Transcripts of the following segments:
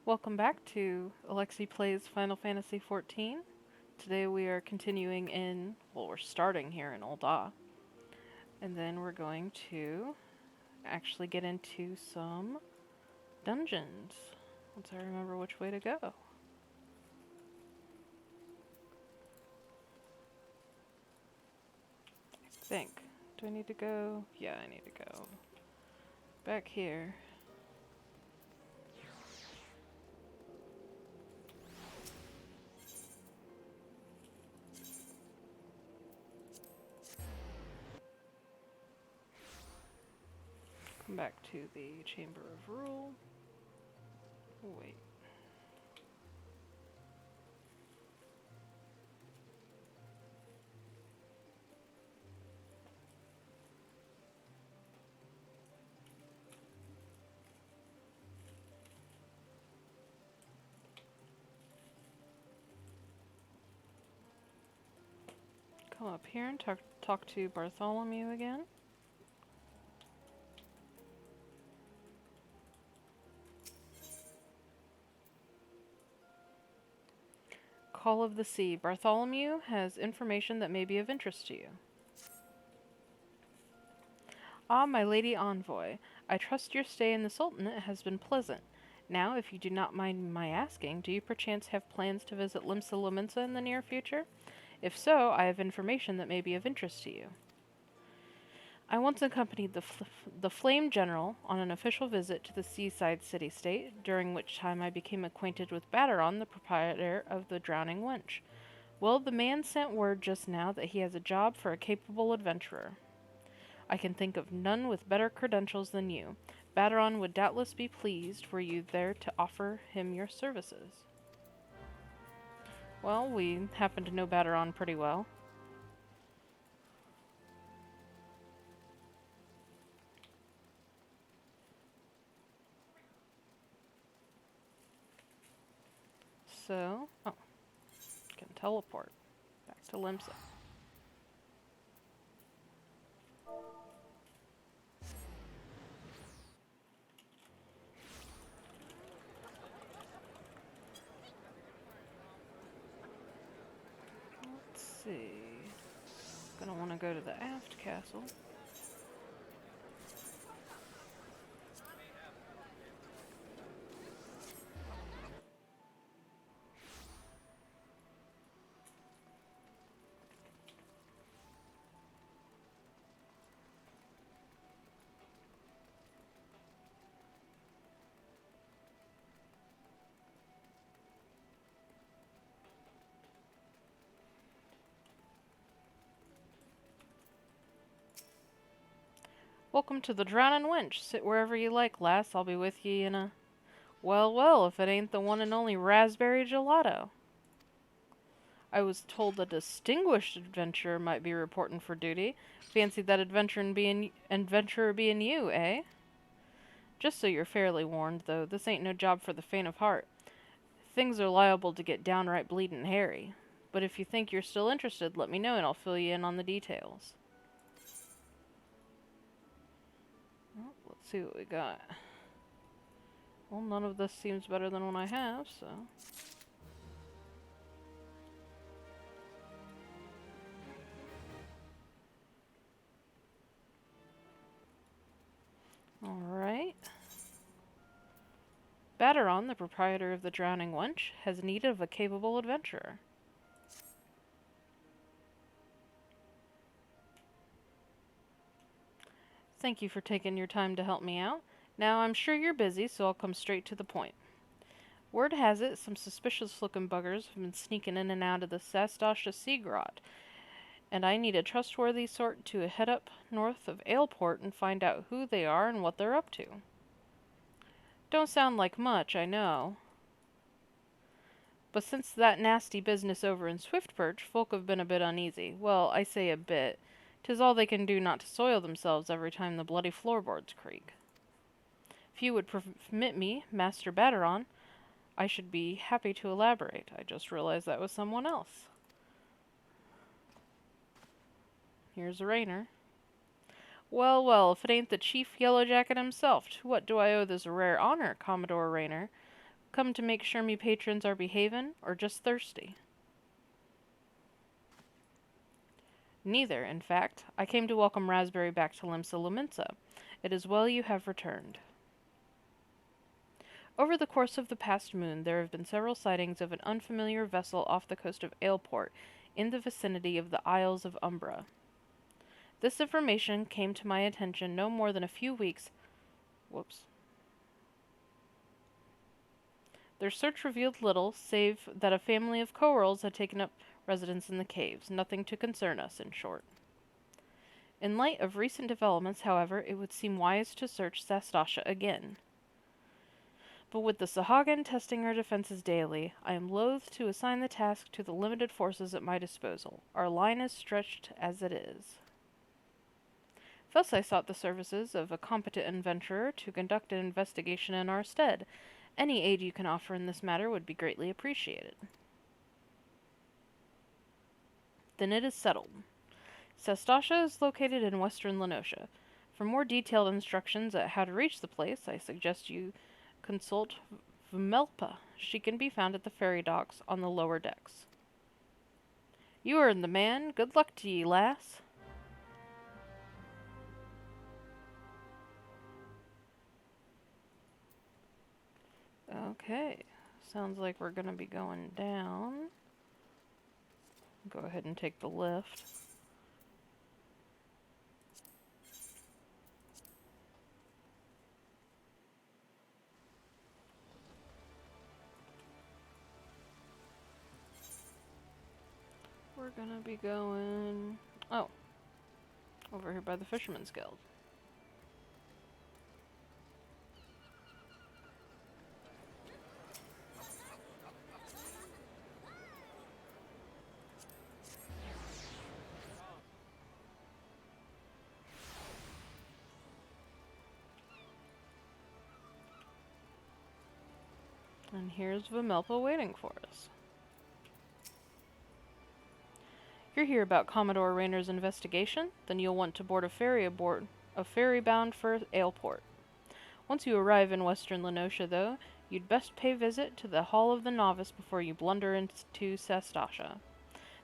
Welcome back to Alexi Plays Final Fantasy XIV. Today we are continuing we're starting here in Ul'dah. And then we're going to actually get into some dungeons. Once I remember which way to go. I think. Do I need to go? Yeah, I need to go back here. Come back to the Chamber of Rule. Wait. Come up here and talk to Bartholomew again. Call of the Sea. Bartholomew has information that may be of interest to you. Ah, my lady envoy, I trust your stay in the Sultanate has been pleasant. Now, if you do not mind my asking, do you perchance have plans to visit Limsa Lominsa in the near future? If so, I have information that may be of interest to you. I once accompanied the Flame General on an official visit to the seaside city-state, during which time I became acquainted with Baderon, the proprietor of the Drowning Wench. Well, the man sent word just now that he has a job for a capable adventurer. I can think of none with better credentials than you. Baderon would doubtless be pleased were you there to offer him your services. Well, we happen to know Baderon pretty well. So, can teleport back to Limsa. Let's see. Gonna want to go to the aft castle. Welcome to the Drowning Wench. Sit wherever you like, lass. I'll be with ye in a... Well, if it ain't the one and only Raspberry Gelato. I was told a distinguished adventurer might be reporting for duty. Fancy that adventurer being you, eh? Just so you're fairly warned, though, this ain't no job for the faint of heart. Things are liable to get downright bleedin' hairy. But if you think you're still interested, let me know and I'll fill you in on the details. Well, let's see what we got. Well, none of this seems better than what I have, so... Alright. Baderon, the proprietor of the Drowning Wench, has need of a capable adventurer. Thank you for taking your time to help me out. Now, I'm sure you're busy, so I'll come straight to the point. Word has it, some suspicious-looking buggers have been sneaking in and out of the Sastasha Sea Grot, and I need a trustworthy sort to head up north of Aleport and find out who they are and what they're up to. Don't sound like much, I know. But since that nasty business over in Swiftperch, folk have been a bit uneasy. Well, I say a bit. 'Tis all they can do not to soil themselves every time the bloody floorboards creak. If you would permit me, Master Baderon, I should be happy to elaborate. I just realized that was someone else. Here's Raynor. Well, if it ain't the Chief Yellowjacket himself, to what do I owe this rare honor, Commodore Raynor? come to make sure me patrons are behavin', or just thirsty? Neither, in fact. I came to welcome Raspberry back to Limsa Lominsa. It is well you have returned. Over the course of the past moon, there have been several sightings of an unfamiliar vessel off the coast of Aleport, in the vicinity of the Isles of Umbra. This information came to my attention no more than a few weeks. Their search revealed little, save that a family of corals had taken up residence in the caves. Nothing to concern us, in short. In light of recent developments, however, it would seem wise to search Sastasha again. But with the Sahagin testing our defenses daily, I am loath to assign the task to the limited forces at my disposal. Our line is stretched as it is. Thus I sought the services of a competent adventurer to conduct an investigation in our stead. Any aid you can offer in this matter would be greatly appreciated. Then it is settled. Sastasha is located in western Lenosha. For more detailed instructions at how to reach the place, I suggest you consult Vmelpa. She can be found at the ferry docks on the lower decks. You are the man. Good luck to ye, lass. Okay. Sounds like we're going to be going down. Go ahead and take the lift. We're gonna be going... Oh. Over here by the Fisherman's Guild. And here's Vmelpa waiting for us. You're here about Commodore Rayner's investigation? Then you'll want to board a ferry bound for Aleport. Once you arrive in western Lenosha, though, you'd best pay visit to the Hall of the Novice before you blunder into Sastasha.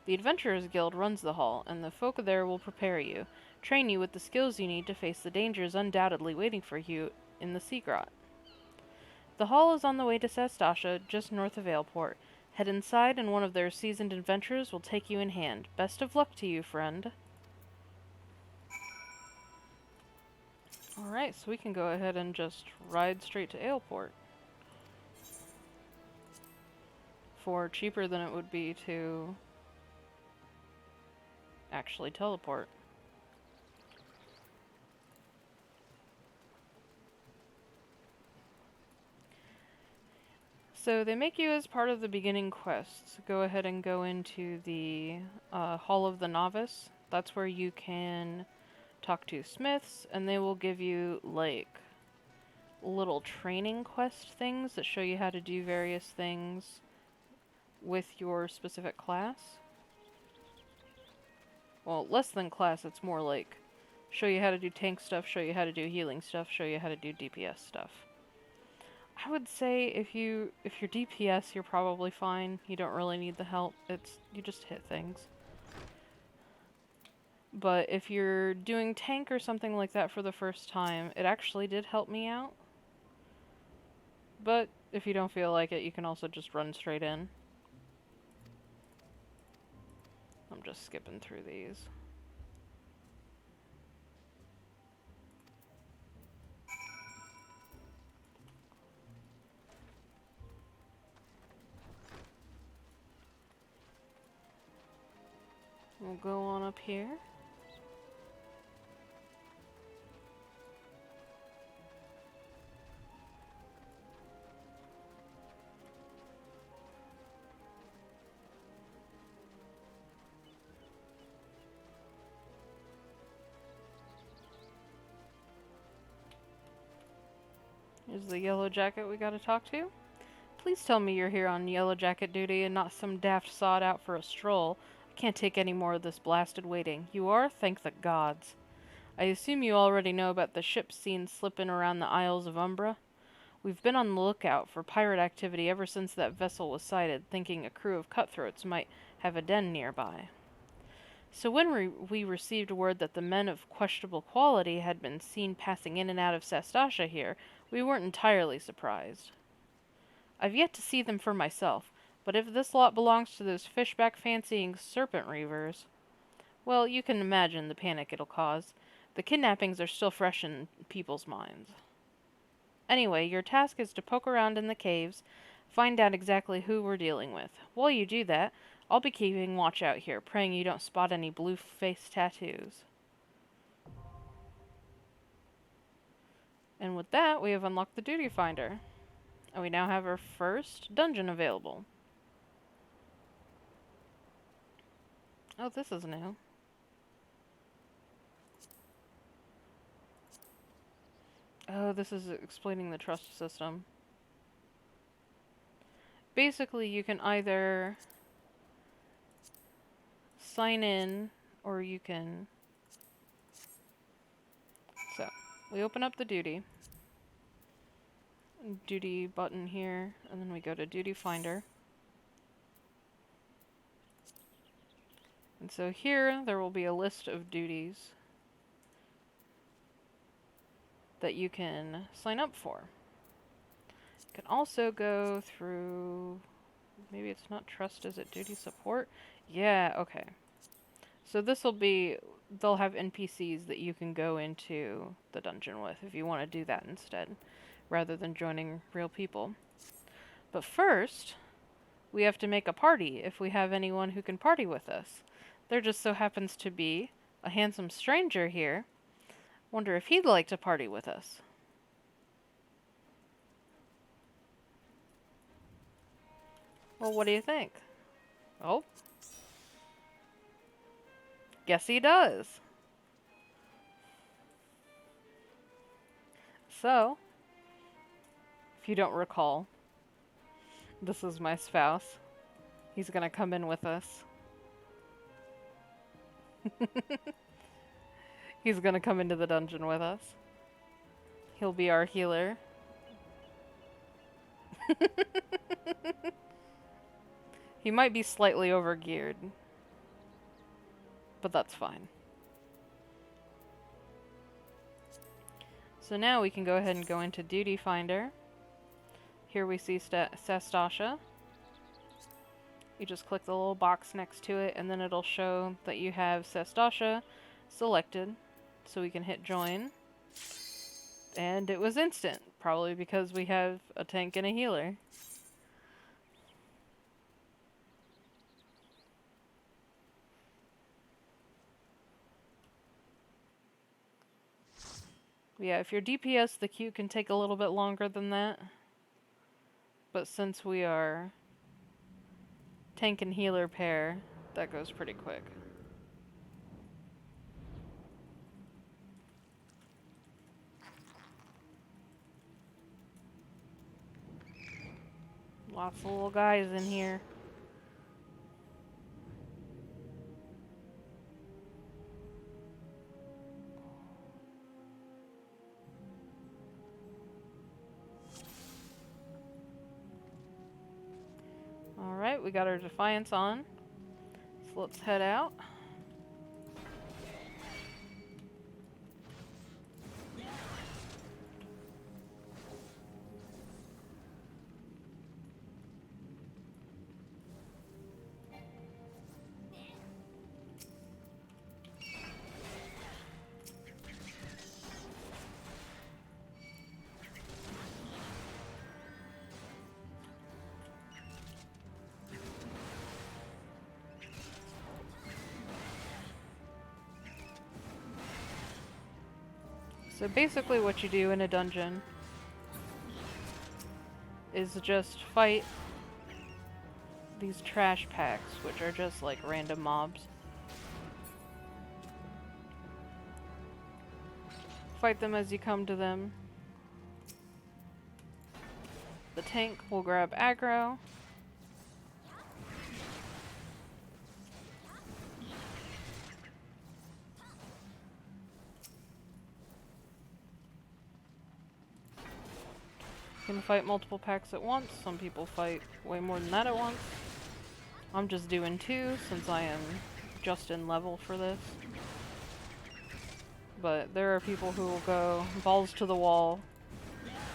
The Adventurers Guild runs the hall, and the folk there will prepare you, train you with the skills you need to face the dangers undoubtedly waiting for you in the Sea Grot. The hall is on the way to Sastasha, just north of Aleport. Head inside, and one of their seasoned adventurers will take you in hand. Best of luck to you, friend. Alright, so we can go ahead and just ride straight to Aleport. For cheaper than it would be to actually teleport. So they make you as part of the beginning quests. Go ahead and go into the Hall of the Novice. That's where you can talk to smiths, and they will give you, like, little training quest things that show you how to do various things with your specific class. Well, less than class, it's more like show you how to do tank stuff, show you how to do healing stuff, show you how to do DPS stuff. I would say if you're DPS, you're probably fine. You don't really need the help. You just hit things. But if you're doing tank or something like that for the first time, it actually did help me out. But if you don't feel like it, you can also just run straight in. I'm just skipping through these. We'll go on up here. Here's the yellow jacket we gotta talk to. Please tell me you're here on yellow jacket duty and not some daft sod out for a stroll. I can't take any more of this blasted waiting. You are? Thank the gods. I assume you already know about the ship seen slipping around the Isles of Umbra? We've been on the lookout for pirate activity ever since that vessel was sighted, thinking a crew of cutthroats might have a den nearby. So when we received word that the men of questionable quality had been seen passing in and out of Sastasha here, we weren't entirely surprised. I've yet to see them for myself, but if this lot belongs to those fishback-fancying serpent reavers, well, you can imagine the panic it'll cause. The kidnappings are still fresh in people's minds. Anyway, your task is to poke around in the caves, find out exactly who we're dealing with. While you do that, I'll be keeping watch out here, praying you don't spot any blue face tattoos. And with that, we have unlocked the Duty Finder. And we now have our first dungeon available. Oh, this is new. Oh, this is explaining the trust system. Basically, you can either sign in, or you can... So, we open up the duty button here, and then we go to Duty Finder. And so here, there will be a list of duties that you can sign up for. You can also go through... Maybe it's not trust, is it duty support? Yeah, okay. So this will be... They'll have NPCs that you can go into the dungeon with if you want to do that instead, rather than joining real people. But first, we have to make a party if we have anyone who can party with us. There just so happens to be a handsome stranger here. Wonder if he'd like to party with us. Well, what do you think? Oh. Guess he does. So, if you don't recall, this is my spouse. He's gonna come in with us. He's gonna come into the dungeon with us. He'll be our healer. He might be slightly overgeared, but that's fine. So now we can go ahead and go into Duty Finder. Here we see Sastasha. You just click the little box next to it, and then it'll show that you have Sastasha selected. So we can hit join. And it was instant, probably because we have a tank and a healer. Yeah, if you're DPS, the queue can take a little bit longer than that. But since we are tank and healer pair, that goes pretty quick. Lots of little guys in here. Alright, we got our Defiance on. So let's head out. So basically what you do in a dungeon is just fight these trash packs, which are just like random mobs. Fight them as you come to them. The tank will grab aggro. can fight multiple packs at once. Some people fight way more than that at once. I'm just doing 2 since I am just in level for this. But there are people who will go balls to the wall,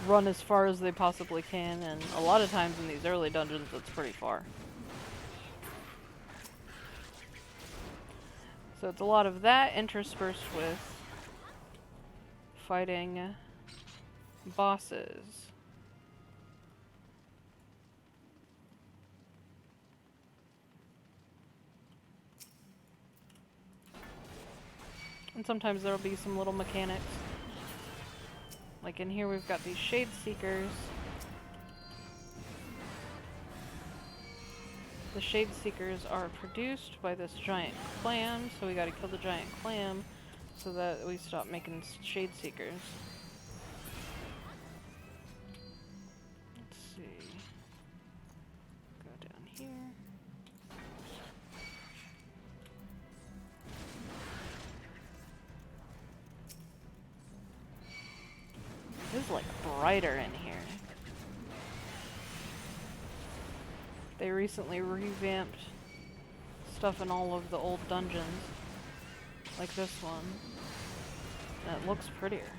run as far as they possibly can, and a lot of times in these early dungeons it's pretty far. So it's a lot of that interspersed with fighting bosses. And sometimes there'll be some little mechanics. Like in here we've got these Shade Seekers. The Shade Seekers are produced by this giant clam, so we gotta kill the giant clam so that we stop making Shade Seekers. Let's see. Go down here. This is like brighter in here. They recently revamped stuff in all of the old dungeons, like this one, and it looks prettier.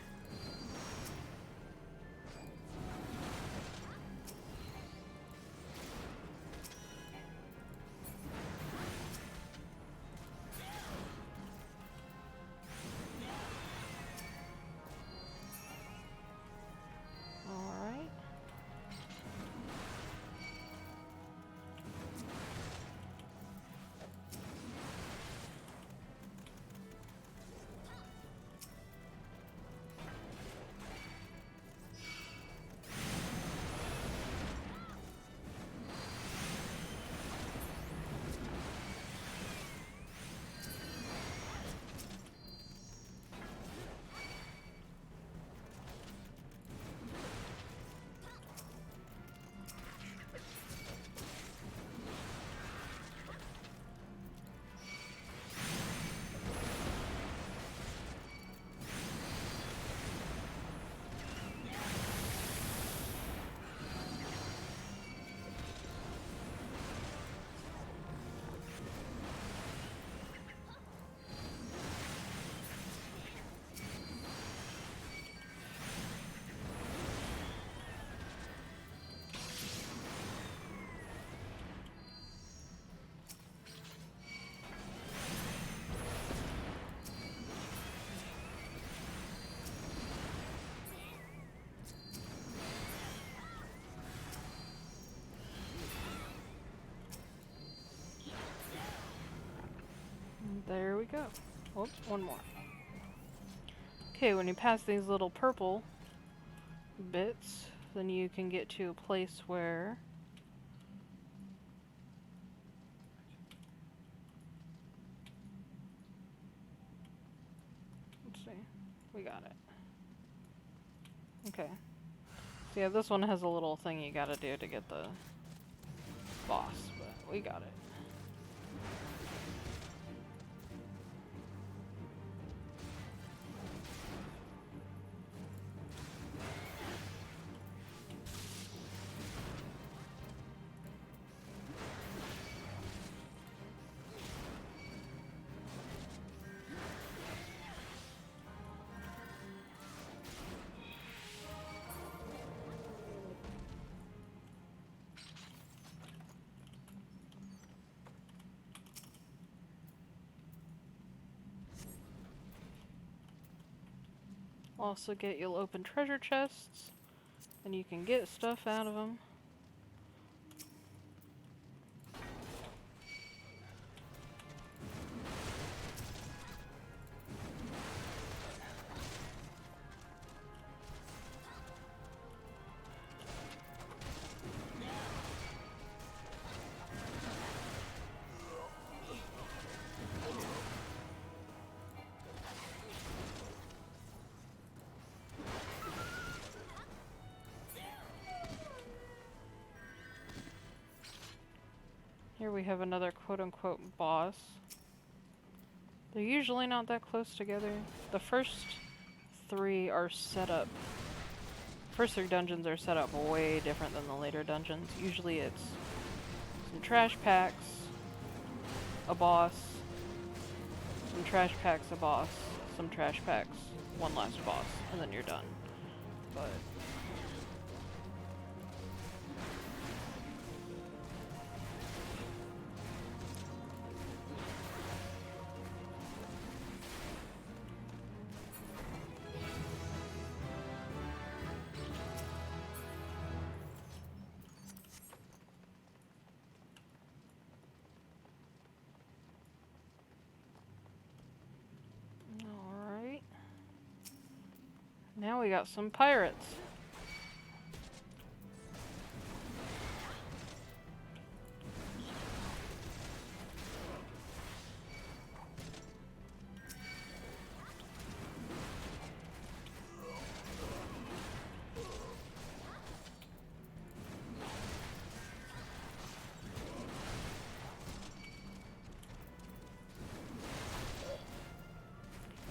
There we go. Whoops, one more. Okay, when you pass these little purple bits, then you can get to a place where let's see. We got it. Okay. So yeah, this one has a little thing you gotta do to get the boss, but we got it. Also you'll open treasure chests, and you can get stuff out of them. Here we have another quote-unquote boss. They're usually not that close together. The first 3 are set up first 3 dungeons are set up way different than the later dungeons. Usually it's some trash packs, a boss, some trash packs, a boss, some trash packs, one last boss, and then you're done. But alright. Now we got some pirates.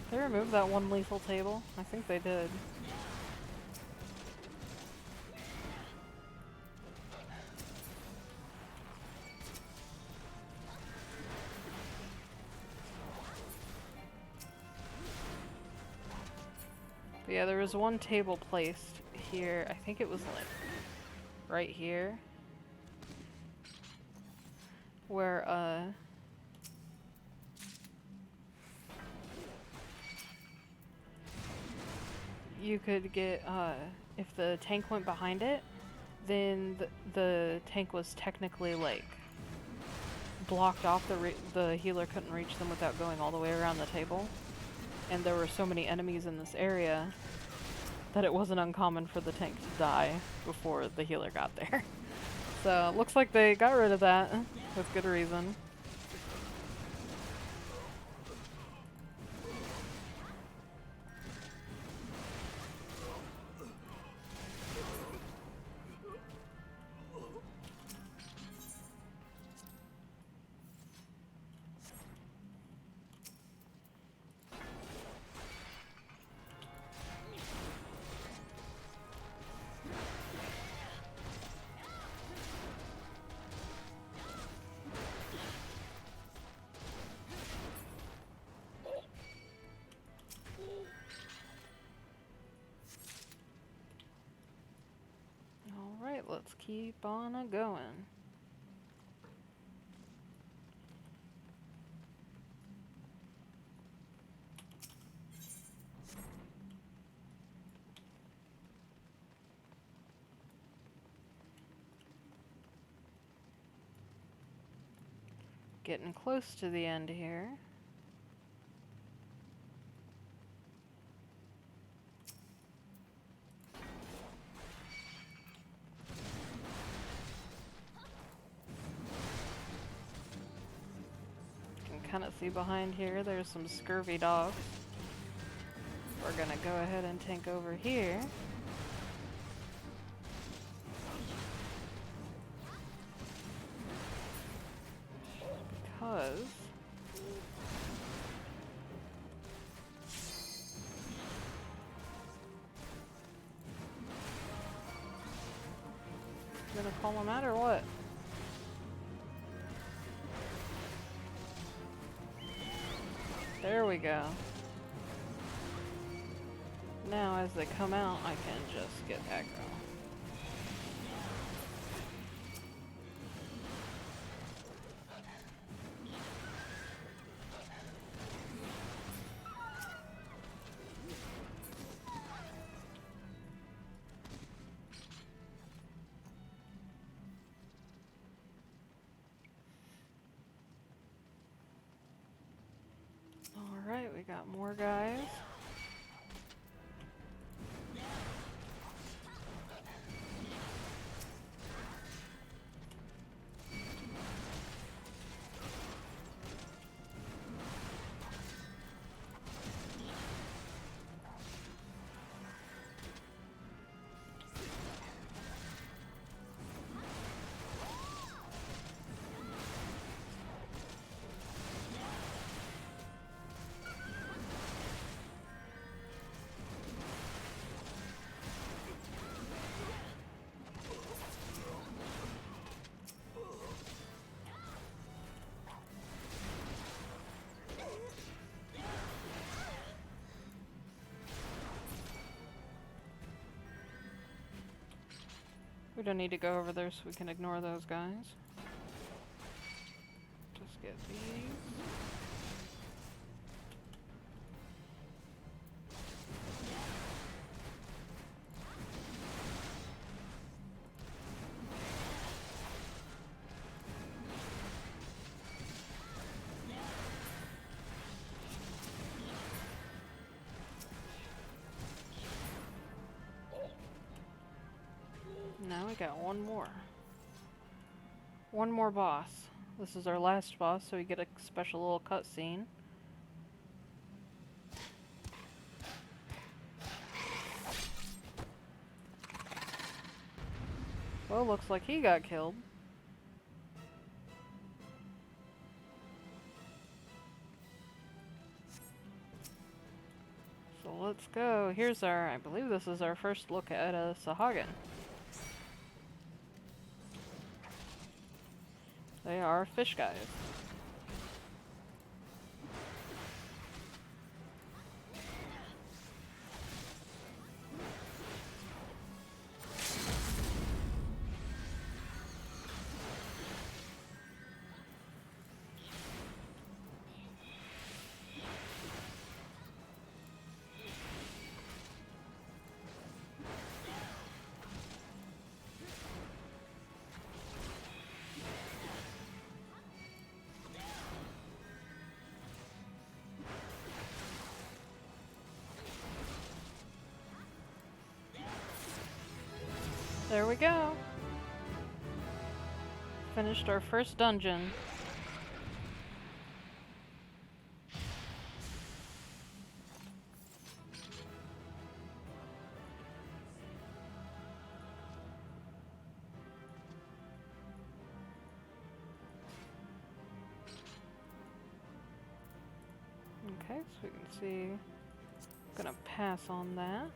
Did they remove that one lethal table? I think they did. But yeah, there was one table placed here. I think it was like right here. Where, you could get, if the tank went behind it, then the tank was technically, like, blocked off. The healer couldn't reach them without going all the way around the table. And there were so many enemies in this area that it wasn't uncommon for the tank to die before the healer got there. So, looks like they got rid of that, with good reason. Alright, let's keep on a-going. Getting close to the end here. Kind of see behind here, there's some scurvy dogs. We're gonna go ahead and tank over here. Because you gonna call them out or what? There we go. Now as they come out, I can just get aggro. Alright, we got more guys. We don't need to go over there, so we can ignore those guys. Just get these. Now we got one more. One more boss. This is our last boss, so we get a special little cutscene. Well, looks like he got killed. So let's go. Here's our, I believe this is our first look at a Sahagin. They are fish guys. There we go. Finished our first dungeon. Okay, so we can see. I'm gonna pass on that.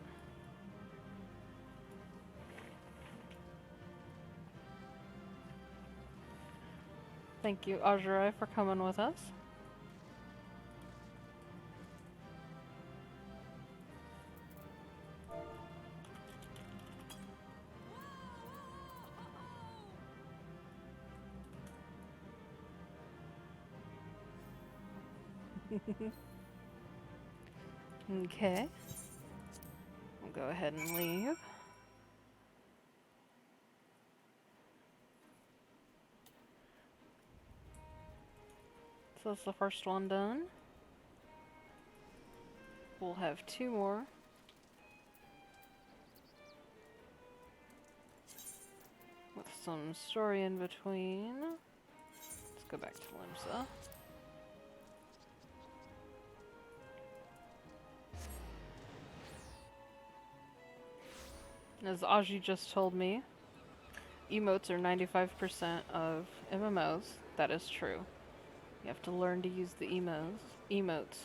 Thank you, Ajurai, for coming with us. Okay. We'll go ahead and leave. So that's the first one done. We'll have two more. With some story in between. Let's go back to Limsa. As Aji just told me, emotes are 95% of MMOs. That is true. You have to learn to use the emotes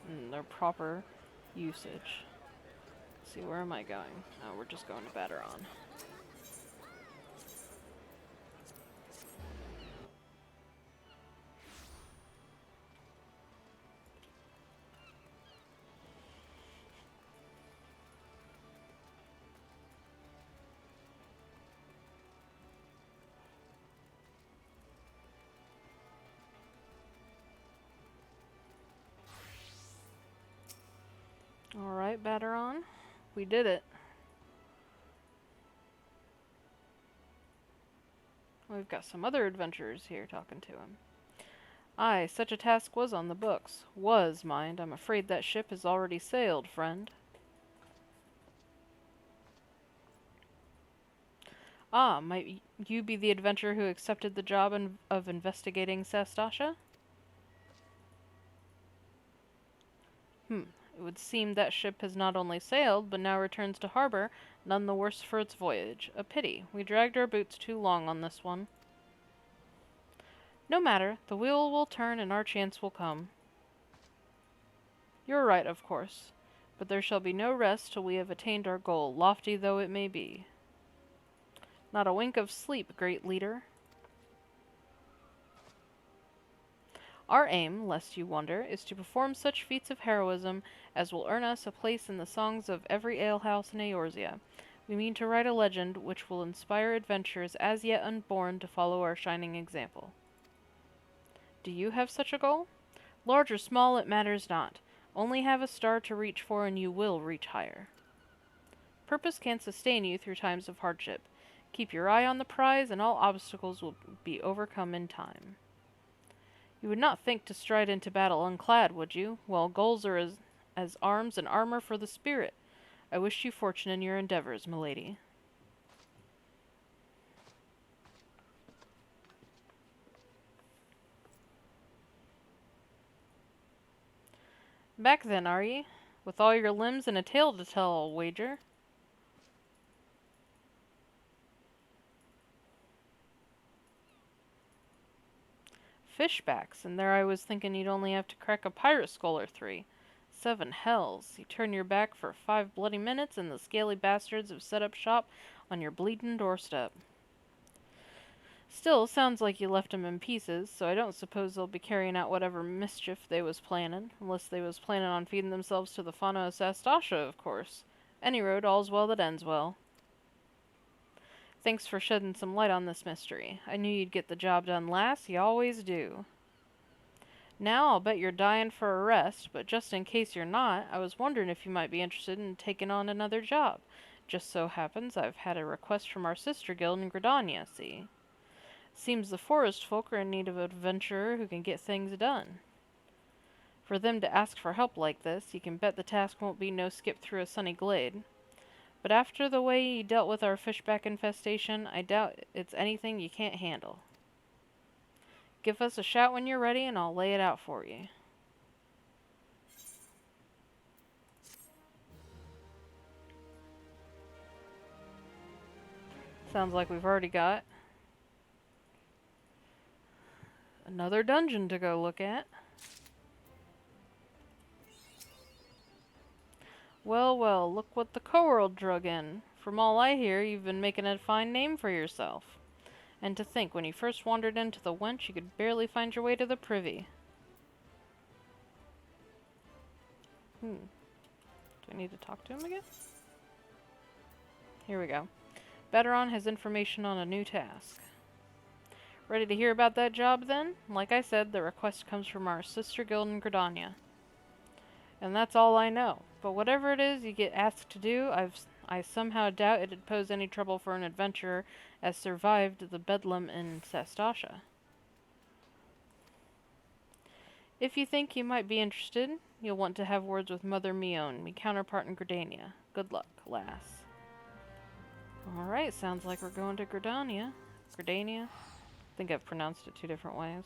in their proper usage. Let's see, where am I going? Oh, we're just going to Baderon. Alright, Baderon. We did it. We've got some other adventurers here talking to him. Aye, such a task was on the books. Was, mind. I'm afraid that ship has already sailed, friend. Ah, might you be the adventurer who accepted the job of investigating Sastasha? It would seem that ship has not only sailed, but now returns to harbor, none the worse for its voyage. A pity. We dragged our boots too long on this one. No matter. The wheel will turn and our chance will come. You're right, of course. But there shall be no rest till we have attained our goal, lofty though it may be. Not a wink of sleep, great leader. Our aim, lest you wonder, is to perform such feats of heroism as will earn us a place in the songs of every alehouse in Eorzea. We mean to write a legend which will inspire adventurers as yet unborn to follow our shining example. Do you have such a goal? Large or small, it matters not. Only have a star to reach for and you will reach higher. Purpose can sustain you through times of hardship. Keep your eye on the prize and all obstacles will be overcome in time. You would not think to stride into battle unclad, would you? Well, goals are as arms and armor for the spirit. I wish you fortune in your endeavors, milady. Back then, are ye? With all your limbs and a tale to tell, I'll wager. Fishbacks, and there I was thinking you'd only have to crack a pirate skull or 3. 7 hells. You turn your back for 5 bloody minutes, and the scaly bastards have set up shop on your bleeding doorstep. Still, sounds like you left 'em in pieces, so I don't suppose they'll be carrying out whatever mischief they was planning, unless they was planning on feeding themselves to the fauna of Sastasha, of course. Any road, all's well that ends well. Thanks for shedding some light on this mystery. I knew you'd get the job done, lass. You always do. Now I'll bet you're dying for a rest, but just in case you're not, I was wondering if you might be interested in taking on another job. Just so happens I've had a request from our sister guild in Gridania, see? Seems the forest folk are in need of an adventurer who can get things done. For them to ask for help like this, you can bet the task won't be no skip through a sunny glade. But after the way you dealt with our fishback infestation, I doubt it's anything you can't handle. Give us a shout when you're ready and I'll lay it out for you. Sounds like we've already got another dungeon to go look at. Well, well, look what the co-world drug in. From all I hear, you've been making a fine name for yourself. And to think, when you first wandered into the wench, you could barely find your way to the privy. Do I need to talk to him again? Here we go. Baderon has information on a new task. Ready to hear about that job, then? Like I said, the request comes from our sister guild in Gridania. And that's all I know. But whatever it is you get asked to do, I somehow doubt it'd pose any trouble for an adventurer as survived the bedlam in Sastasha. If you think you might be interested, you'll want to have words with Mother Mione, me counterpart in Gridania. Good luck, lass. Alright, sounds like we're going to Gridania. Gridania? I think I've pronounced it 2 different ways.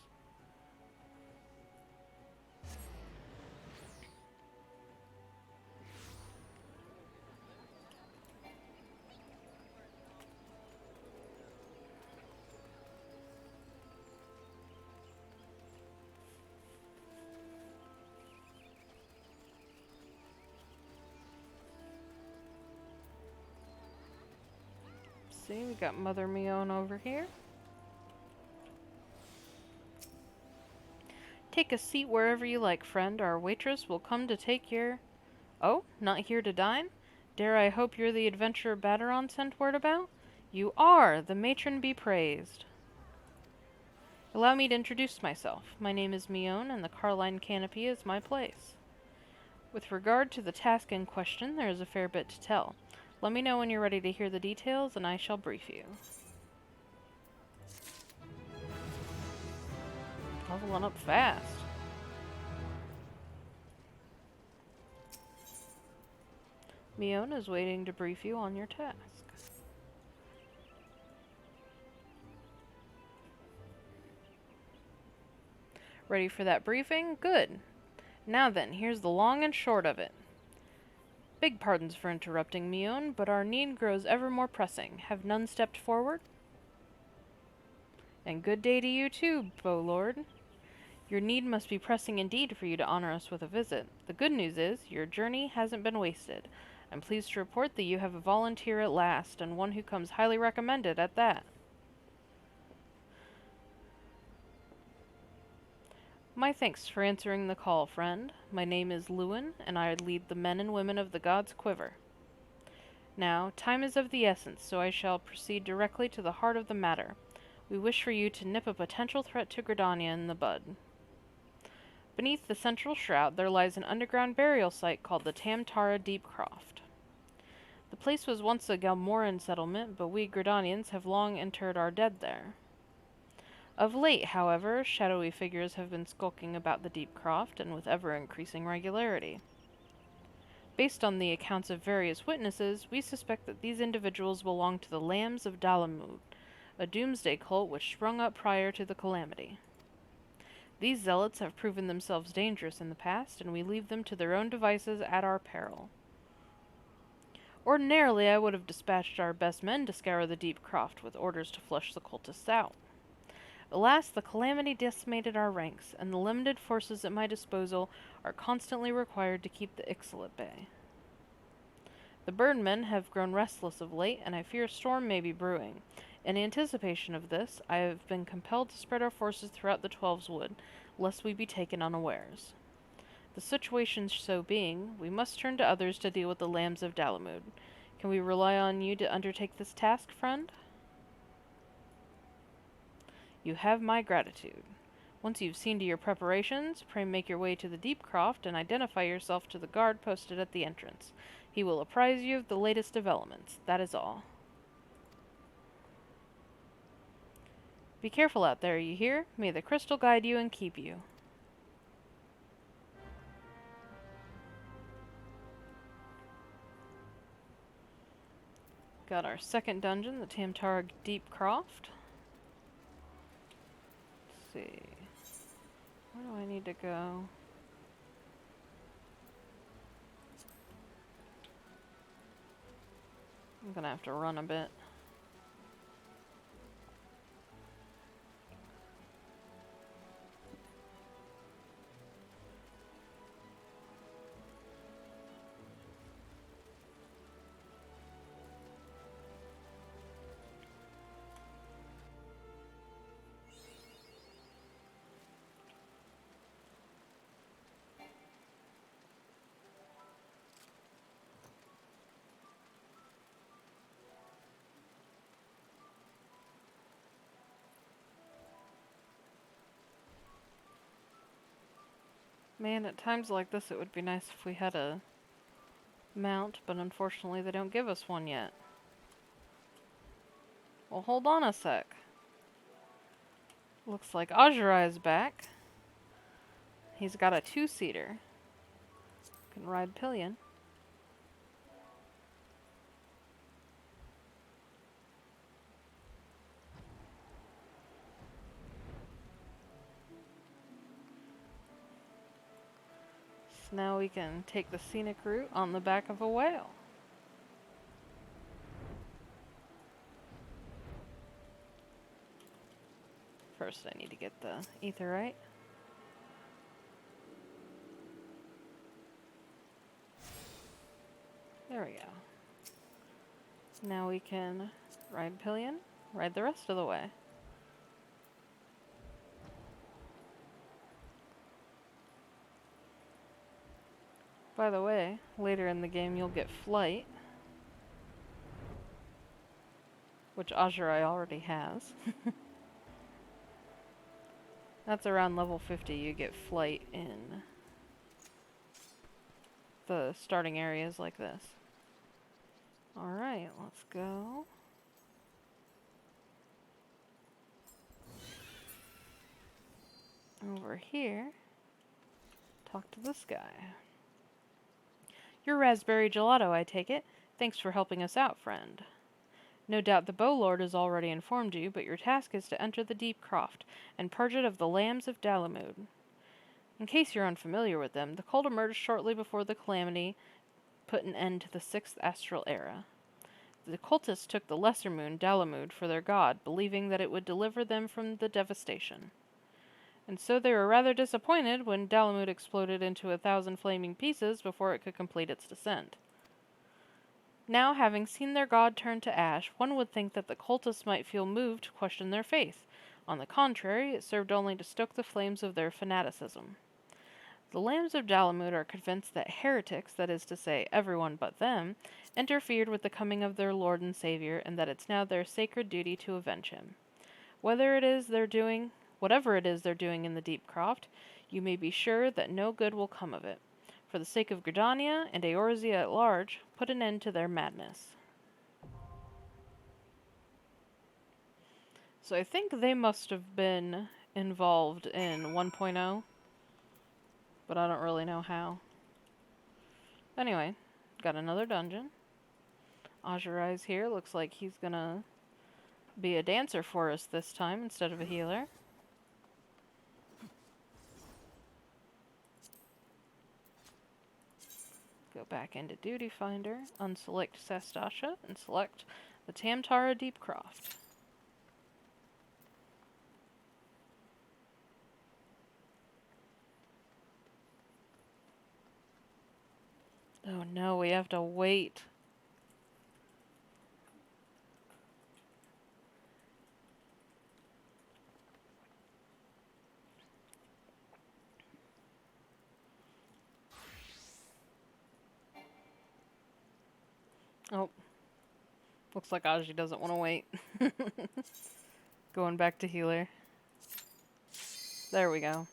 See, we got Mother Mione over here. Take a seat wherever you like, friend. Our waitress will come to take your... Oh, not here to dine? Dare I hope you're the adventurer Baderon sent word about? You are! The matron be praised. Allow me to introduce myself. My name is Mione, and the Carline Canopy is my place. With regard to the task in question, there is a fair bit to tell. Let me know when you're ready to hear the details, and I shall brief you. Leveling up fast. Mione is waiting to brief you on your task. Ready for that briefing? Good. Now then, here's the long and short of it. Beg pardons for interrupting, Mione, but our need grows ever more pressing. Have none stepped forward? And good day to you too, Beaulord. Your need must be pressing indeed for you to honor us with a visit. The good news is, your journey hasn't been wasted. I'm pleased to report that you have a volunteer at last, and one who comes highly recommended at that. My thanks for answering the call, friend. My name is Lewin, and I lead the men and women of the God's Quiver. Now, time is of the essence, so I shall proceed directly to the heart of the matter. We wish for you to nip a potential threat to Gridania in the bud. Beneath the central shroud there lies an underground burial site called the Tamtara Deepcroft. The place was once a Galmoran settlement, but we Gridanians have long interred our dead there. Of late, however, shadowy figures have been skulking about the Deepcroft, and with ever-increasing regularity. Based on the accounts of various witnesses, we suspect that these individuals belong to the Lambs of Dalamud, a doomsday cult which sprung up prior to the calamity. These zealots have proven themselves dangerous in the past, and we leave them to their own devices at our peril. Ordinarily, I would have dispatched our best men to scour the Deepcroft with orders to flush the cultists out. Alas, the calamity decimated our ranks, and the limited forces at my disposal are constantly required to keep the Ixal at bay. The birdmen have grown restless of late, and I fear a storm may be brewing. In anticipation of this, I have been compelled to spread our forces throughout the Twelves Wood, lest we be taken unawares. The situation so being, we must turn to others to deal with the Lambs of Dalamud. Can we rely on you to undertake this task, friend? You have my gratitude. Once you've seen to your preparations, pray make your way to the Deepcroft and identify yourself to the guard posted at the entrance. He will apprise you of the latest developments. That is all. Be careful out there, you hear? May the crystal guide you and keep you. Got our second dungeon, the Tamtara Deepcroft. Let's see. Where do I need to go? I'm gonna have to run a bit. Man, at times like this it would be nice if we had a mount, but unfortunately they don't give us one yet. Well, hold on a sec. Looks like Ajurai is back. He's got a two-seater. Can ride pillion. So now we can take the scenic route on the back of a whale. First I need to get the etherite. There we go. Now we can ride pillion, ride the rest of the way. By the way, later in the game you'll get flight, which Ajurai already has. That's around level 50, you get flight in the starting areas like this. Alright, let's go. Over here, talk to this guy. You're Raspberry Gelato, I take it. Thanks for helping us out, friend. No doubt the Bowlord has already informed you, but your task is to enter the Deepcroft and purge it of the Lambs of Dalamud. In case you're unfamiliar with them, the cult emerged shortly before the calamity put an end to the 6th Astral Era. The cultists took the lesser moon, Dalamud, for their god, believing that it would deliver them from the devastation. And so they were rather disappointed when Dalamud exploded into 1,000 flaming pieces before it could complete its descent. Now, having seen their god turn to ash, one would think that the cultists might feel moved to question their faith. On the contrary, it served only to stoke the flames of their fanaticism. The Lambs of Dalamud are convinced that heretics, that is to say, everyone but them, interfered with the coming of their Lord and Savior, and that it's now their sacred duty to avenge him. Whatever it is they're doing in the Deep Croft, you may be sure that no good will come of it. For the sake of Gridania and Eorzea at large, put an end to their madness. So I think they must have been involved in 1.0, but I don't really know how. Anyway, got another dungeon. Ajurai's here. Looks like he's gonna be a dancer for us this time instead of a healer. Go back into Duty Finder, unselect Sastasha, and select the Tamtara Deep Croft. Oh no, we have to wait. Oh. Looks like Aji doesn't want to wait. Going back to healer. There we go.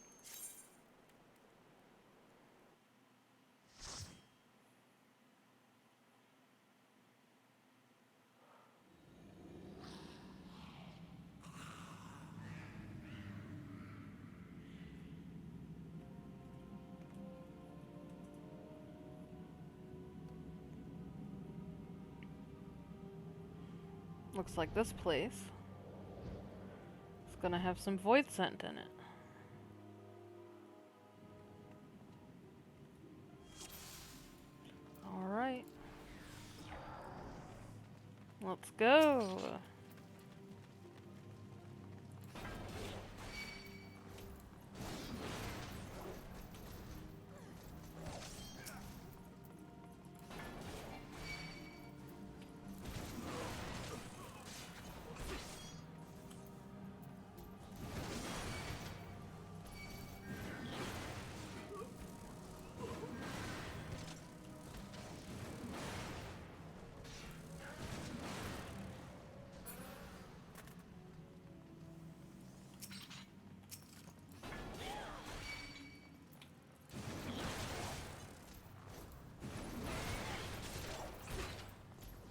Looks like this place is gonna have some void scent in it. Alright. Let's go.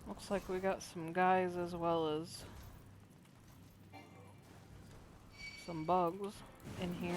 Looks like we got some guys as well as some bugs in here.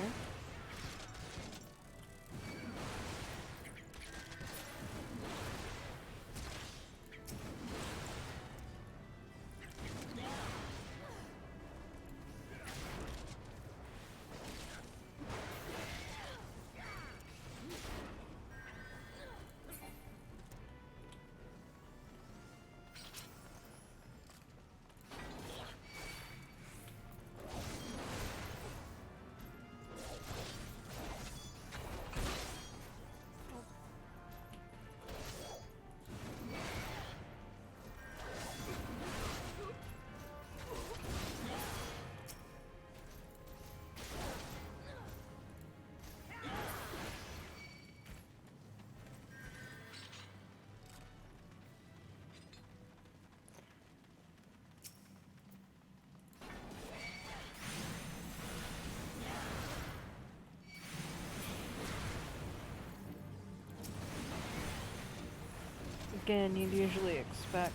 Again, you'd usually expect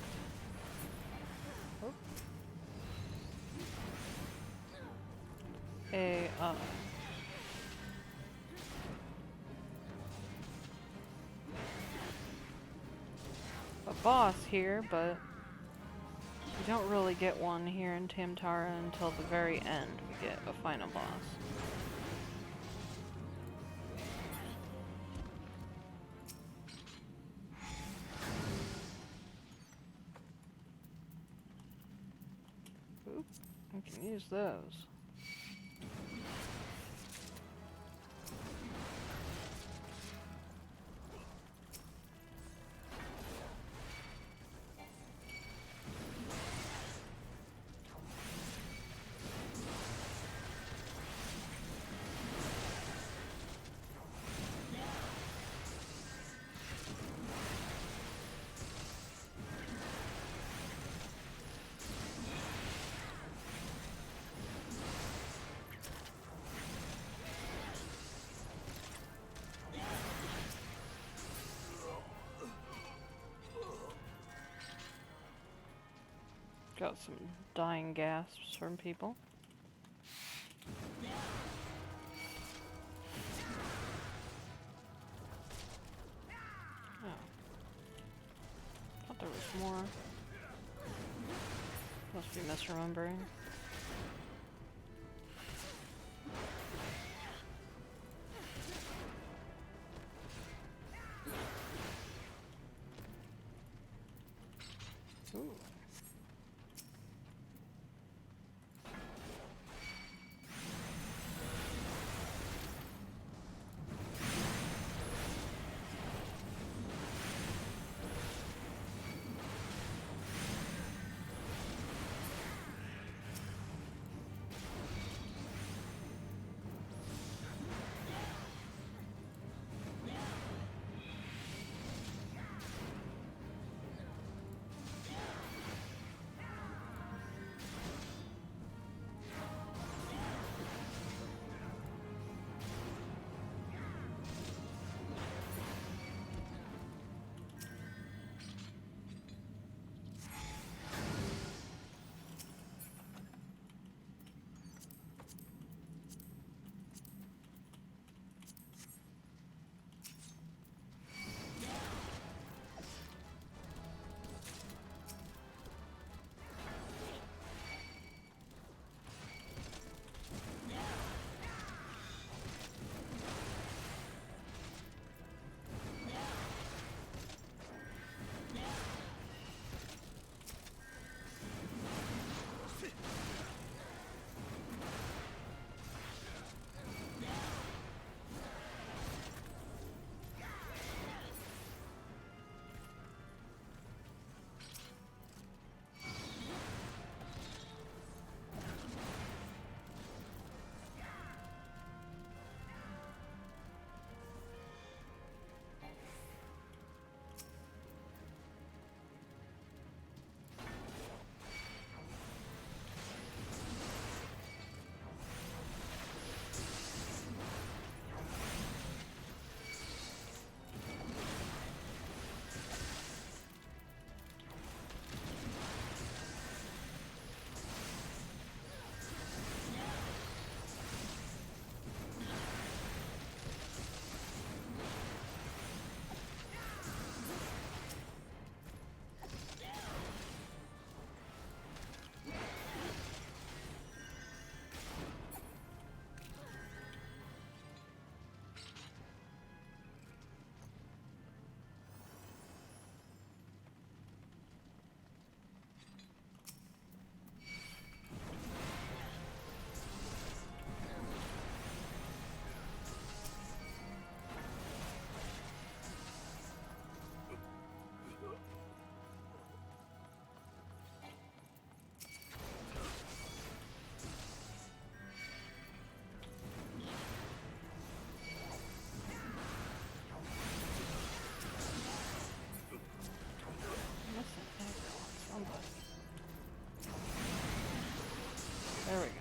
a boss here, but you don't really get one here in Tamtara until the very end. We get a final boss. Oop, I can use those. Got some dying gasps from people. Oh. Thought there was more. Must be misremembering. Ooh. There we go.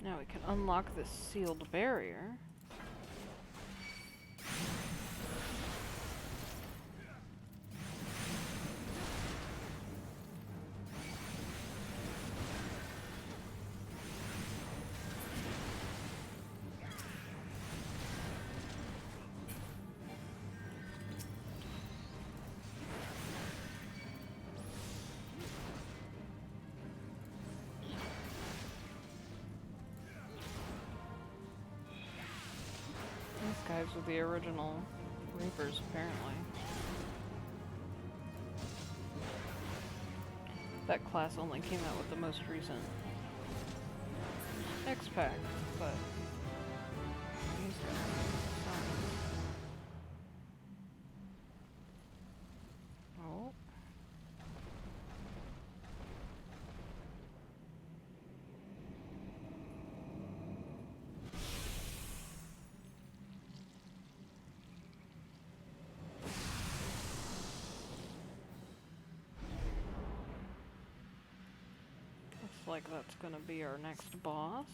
Now we can unlock this sealed barrier. These guys are the original Reapers, apparently. That class only came out with the most recent X-Pack, but these guys. Oh. like that's gonna be our next boss.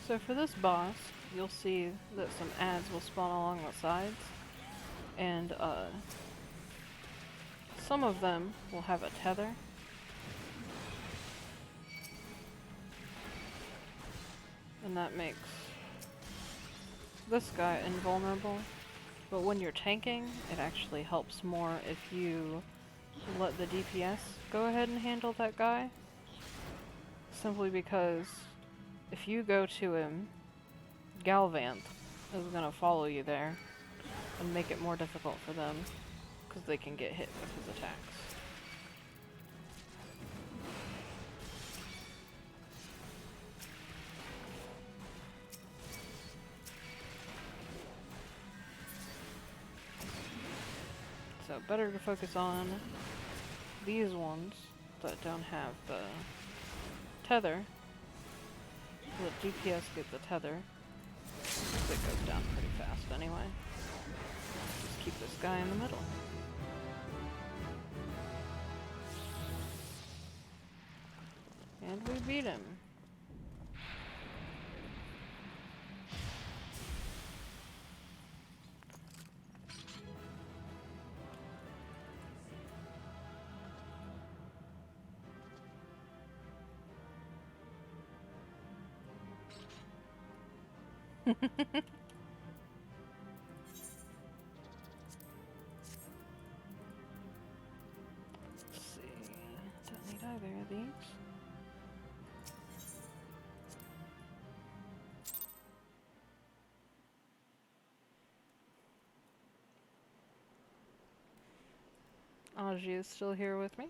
So for this boss, you'll see that some ads will spawn along the sides, and some of them will have a tether. And that makes this guy invulnerable. But when you're tanking, it actually helps more if you let the DPS go ahead and handle that guy. Simply because if you go to him, Galvanth is gonna follow you there and make it more difficult for them because they can get hit with his attacks. So better to focus on these ones that don't have the tether. Let DPS get the tether. It goes down pretty fast anyway. Just keep this guy in the middle. And we beat him. Let's see. Don't need either of these. Aji is still here with me.